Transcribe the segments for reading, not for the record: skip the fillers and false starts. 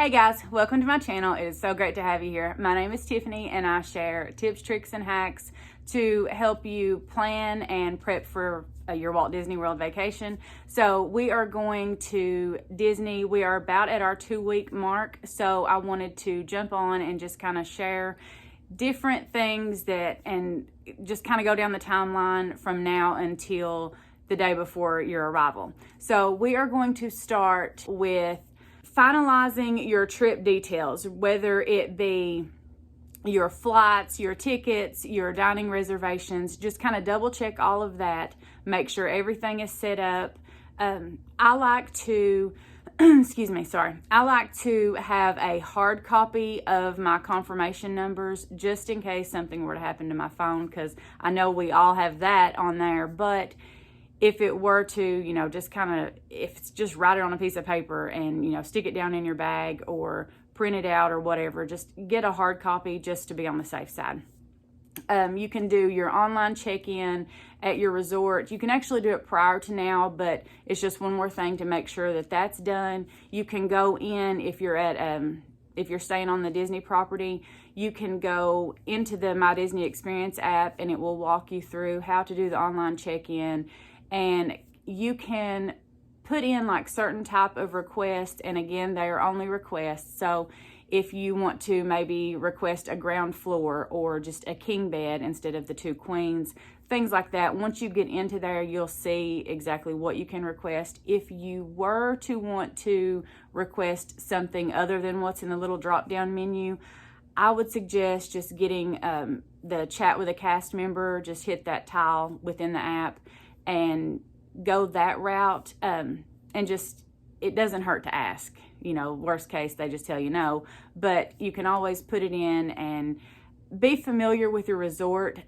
Hey guys, welcome to my channel. It is so great to have you here. My name is Tiffany and I share tips, tricks, and hacks to help you plan and prep for your Walt Disney World vacation. So we are going to Disney. We are about at our 2-week mark. So I wanted to jump on and just kind of share different things and just kind of go down the timeline from now until the day before your arrival. So we are going to start with finalizing your trip details, whether it be your flights, your tickets, your dining reservations. Just kind of double check all of that. Make sure everything is set up. I like to, I like to have a hard copy of my confirmation numbers just in case something were to happen to my phone, because I know we all have that on there, but if it were to, just kind of, if it's just write it on a piece of paper and, stick it down in your bag or print it out or whatever, just get a hard copy just to be on the safe side. You can do your online check-in at your resort. You can actually do it prior to now, but it's just one more thing to make sure that that's done. You can go in if you're staying on the Disney property, you can go into the My Disney Experience app and it will walk you through how to do the online check-in. And you can put in like certain type of requests, and again, they are only requests. So if you want to maybe request a ground floor or just a king bed instead of the 2 queens, things like that, once you get into there, you'll see exactly what you can request. If you were to want to request something other than what's in the little drop-down menu, I would suggest just getting the chat with a cast member. Just hit that tile within the app and go that route, and just, it doesn't hurt to ask. Worst case, they just tell you no, but you can always put it in and be familiar with your resort,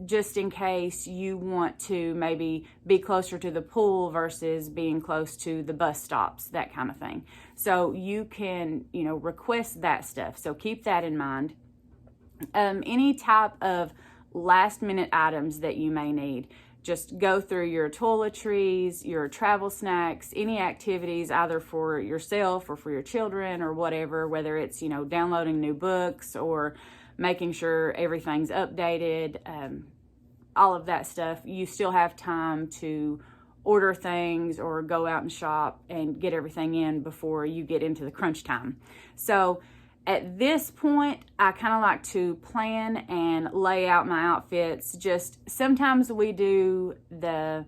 just in case you want to maybe be closer to the pool versus being close to the bus stops, that kind of thing. So you can, request that stuff. So keep that in mind. Any type of last minute items that you may need, just go through your toiletries, your travel snacks, any activities either for yourself or for your children or whatever, whether it's, downloading new books or making sure everything's updated, all of that stuff. You still have time to order things or go out and shop and get everything in before you get into the crunch time. So at this point, I kind of like to plan and lay out my outfits. Just sometimes we do the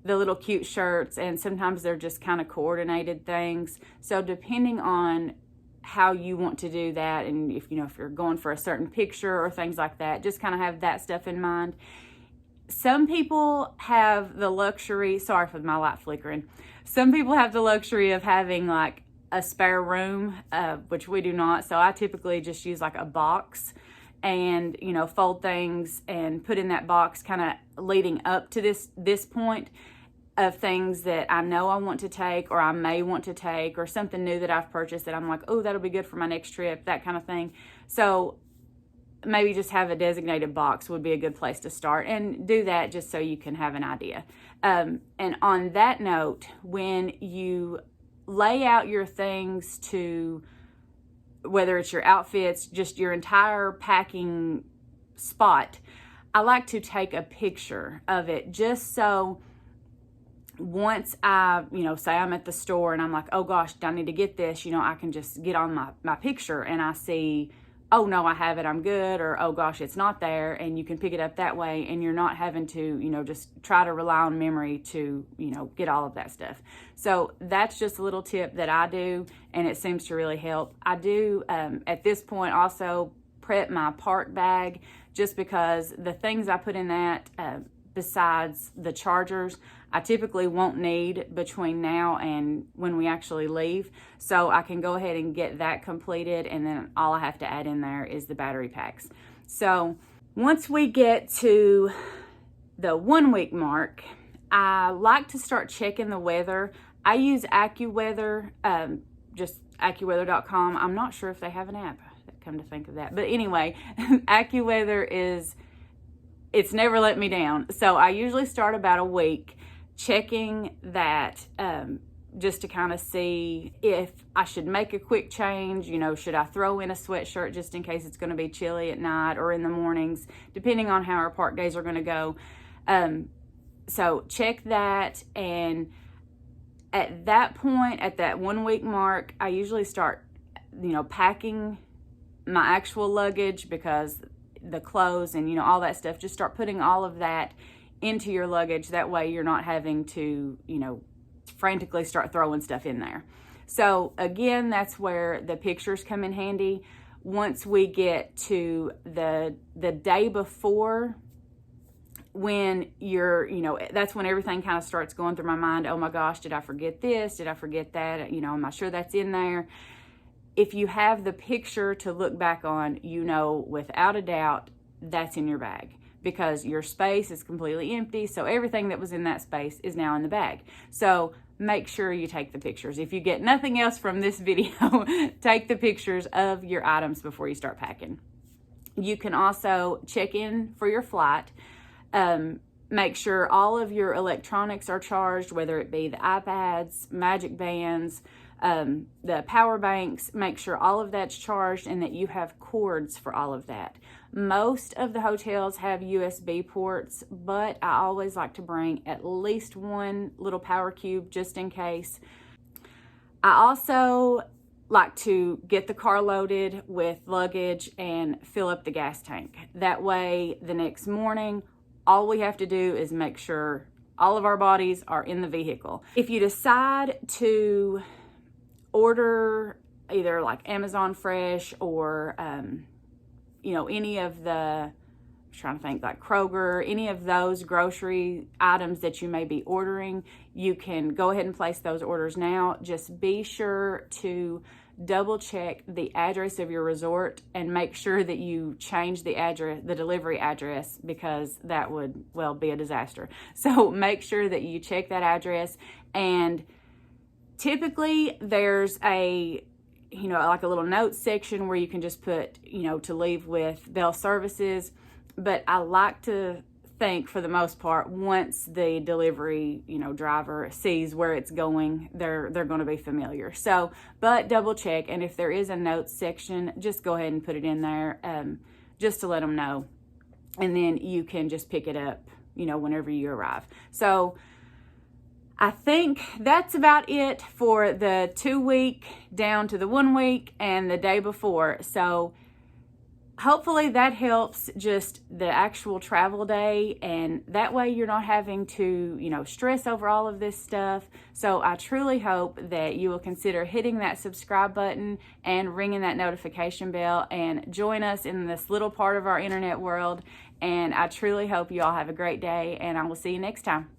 little cute shirts, and sometimes they're just kind of coordinated things. So depending on how you want to do that, and if you're going for a certain picture or things like that, just kind of have that stuff in mind. Some people have the luxury, sorry for my light flickering. Some people have the luxury of having like a spare room, which we do not. So I typically just use like a box and, fold things and put in that box kind of leading up to this point of things that I know I want to take or I may want to take, or something new that I've purchased that I'm like, oh, that'll be good for my next trip, that kind of thing. So maybe just have a designated box would be a good place to start, and do that just so you can have an idea. And on that note, when you lay out your things, to whether it's your outfits, just your entire packing spot, I like to take a picture of it, just so once I, say I'm at the store and I'm like, oh gosh, I need to get this, I can just get on my picture and I see, oh no, I have it, I'm good, or oh gosh, it's not there, and you can pick it up that way, and you're not having to, just try to rely on memory to, get all of that stuff. So that's just a little tip that I do, and it seems to really help. I do, at this point, also prep my park bag, just because the things I put in that, besides the chargers, I typically won't need between now and when we actually leave. So I can go ahead and get that completed, and then all I have to add in there is the battery packs. So once we get to the 1-week mark, I like to start checking the weather. I use AccuWeather, just AccuWeather.com. I'm not sure if they have an app, come to think of that. But anyway, AccuWeather it's never let me down. So I usually start about a week checking that just to kind of see if I should make a quick change. You know, should I throw in a sweatshirt just in case it's going to be chilly at night or in the mornings, depending on how our park days are going to go. So check that, and at that point, at that 1 week mark, I usually start, you know, packing my actual luggage, because the clothes and, you know, all that stuff, just start putting all of that into your luggage. That way you're not having to, you know, frantically start throwing stuff in there. So again, that's where the pictures come in handy. Once we get to the day before, when you're, you know, that's when everything kind of starts going through my mind. Oh my gosh, did I forget this? Did I forget that? You know, am I sure that's in there? If you have the picture to look back on, you know, without a doubt, that's in your bag, because your space is completely empty. So everything that was in that space is now in the bag. So make sure you take the pictures. If you get nothing else from this video, take the pictures of your items before you start packing. You can also check in for your flight. Make sure all of your electronics are charged, whether it be the iPads, Magic Bands, the power banks. Make sure all of that's charged and that you have cords for all of that. Most of the hotels have USB ports, but I always like to bring at least one little power cube just in case. I also like to get the car loaded with luggage and fill up the gas tank. That way the next morning, all we have to do is make sure all of our bodies are in the vehicle. If you decide to order either like Amazon Fresh or, you know, any of the, I'm trying to think, like Kroger, any of those grocery items that you may be ordering, you can go ahead and place those orders now. Just be sure to double check the address of your resort and make sure that you change the address, the delivery address, because that would, well, be a disaster. So make sure that you check that address. And typically there's a, you know, like a little notes section where you can just put, you know, to leave with Bell Services. But I like to think, for the most part, once the delivery, you know, driver sees where it's going, they're going to be familiar. So, but double check, and if there is a notes section, just go ahead and put it in there, just to let them know, and then you can just pick it up, you know, whenever you arrive. So I think that's about it for the 2 week down to the 1 week and the day before. So hopefully that helps just the actual travel day, and that way you're not having to, you know, stress over all of this stuff. So I truly hope that you will consider hitting that subscribe button and ringing that notification bell and join us in this little part of our internet world. And I truly hope you all have a great day, and I will see you next time.